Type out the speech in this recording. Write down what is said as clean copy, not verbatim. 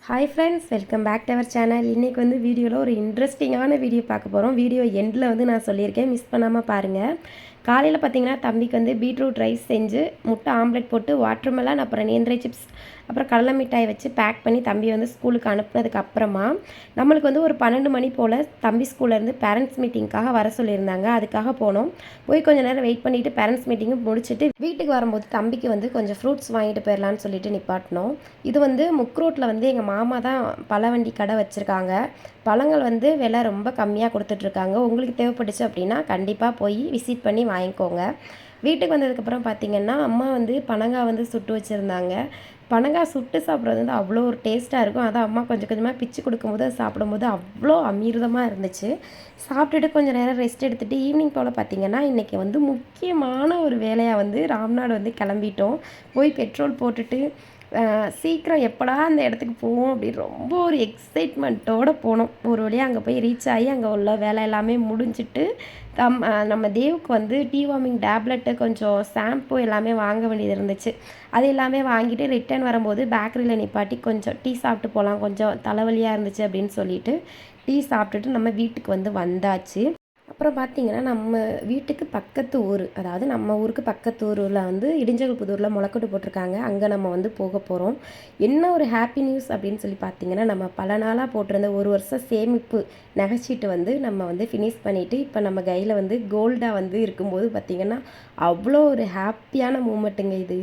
Hi friends, welcome back to our channel. இன்றைக்கி வந்து வீடியோவில் ஒரு இன்ட்ரெஸ்டிங்கான வீடியோ பார்க்க போகிறோம். வீடியோ எண்டில் வந்து நான் சொல்லியிருக்கேன், மிஸ் பண்ணாமல் பாருங்கள். காலையில் பார்த்தீங்கன்னா தம்பிக்கு வந்து பீட்ரூட் ரைஸ் செஞ்சு முட்டை ஆம்லெட் போட்டு வாட்டர்மெலன் அப்புறம் நேந்திரை சிப்ஸ் அப்புறம் கடலை மிட்டாய் வச்சு பேக் பண்ணி தம்பி வந்து ஸ்கூலுக்கு அனுப்புனதுக்கு அப்புறமா நம்மளுக்கு வந்து ஒரு 12 மணி போல் தம்பி ஸ்கூல்லேருந்து பேரண்ட்ஸ் மீட்டிங்காக வர சொல்லியிருந்தாங்க. அதுக்காக போனோம். போய் கொஞ்சம் நேரம் வெயிட் பண்ணிவிட்டு பேரண்ட்ஸ் மீட்டிங்கும் முடிச்சுட்டு வீட்டுக்கு வரும்போது தம்பிக்கு வந்து கொஞ்சம் ஃப்ரூட்ஸ் வாங்கிட்டு போயிடலான்னு சொல்லிட்டு நிப்பாட்டினோம். இது வந்து முக்ரோட்டில் வந்து எங்கள் மாமா தான் பழவண்டி கடை வச்சுருக்காங்க. பழங்கள் வந்து விலை ரொம்ப கம்மியாக கொடுத்துட்ருக்காங்க. உங்களுக்கு தேவைப்பட்டுச்சு அப்படின்னா கண்டிப்பாக போய் விசிட் பண்ணி வாங்கிக்கோங்க. வீட்டுக்கு வந்ததுக்கப்புறம் பார்த்திங்கன்னா அம்மா வந்து பனங்காய் வந்து சுட்டு வச்சுருந்தாங்க. பனங்காய் சுட்டு சாப்பிட்றது வந்து அவ்வளோ ஒரு டேஸ்ட்டாக இருக்கும். அதான் அம்மா கொஞ்சம் கொஞ்சமாக பிச்சு கொடுக்கும்போது அது சாப்பிடும்போது அவ்வளோ அமிர்தமாக இருந்துச்சு. சாப்பிட்டுட்டு கொஞ்சம் நேரம் ரெஸ்ட் எடுத்துகிட்டு ஈவினிங் போல் பார்த்திங்கன்னா இன்றைக்கி வந்து முக்கியமான ஒரு வேலையாக வந்து ராம்நாடு வந்து கிளம்பிட்டோம். போய் பெட்ரோல் போட்டுட்டு சீக்கிரம் எப்படா அந்த இடத்துக்கு போவோம் அப்படின்னு ரொம்ப ஒரு எக்ஸைட்மெண்ட்டோடு போனோம். ஒரு வழியாக அங்கே போய் ரீச் ஆகி அங்கே உள்ள வேலை எல்லாமே முடிஞ்சிட்டு நம்ம தேவுக்கு வந்து டீ வார்மிங் டேப்லெட்டு கொஞ்சம் ஷாம்பு எல்லாமே வாங்க வேண்டியது இருந்துச்சு. அது எல்லாமே வாங்கிட்டு ரிட்டர்ன் வரும்போது பேக்கரியில் நிப்பாட்டி கொஞ்சம் டீ சாப்பிட்டு போகலாம், கொஞ்சம் தலைவலியாக இருந்துச்சு அப்படின்னு சொல்லிட்டு டீ சாப்பிட்டுட்டு நம்ம வீட்டுக்கு வந்து வந்தாச்சு. அப்புறம் பார்த்திங்கன்னா நம்ம வீட்டுக்கு பக்கத்து ஊர், அதாவது நம்ம ஊருக்கு பக்கத்து ஊரில் வந்து இடிஞ்சகல்புதூரில் முளைக்கட்டு போட்டிருக்காங்க. அங்கே நம்ம வந்து போக போகிறோம். என்ன ஒரு ஹாப்பி நியூஸ் அப்படின்னு சொல்லி பார்த்திங்கன்னா, நம்ம பல நாளாக போட்டிருந்த ஒரு வருஷம் சேமிப்பு நகைச்சீட்டு வந்து நம்ம வந்து ஃபினிஷ் பண்ணிவிட்டு இப்போ நம்ம கையில் வந்து கோல்டாக வந்து இருக்கும்போது பார்த்திங்கன்னா அவ்வளோ ஒரு ஹாப்பியான மூமெண்ட்டுங்க இது.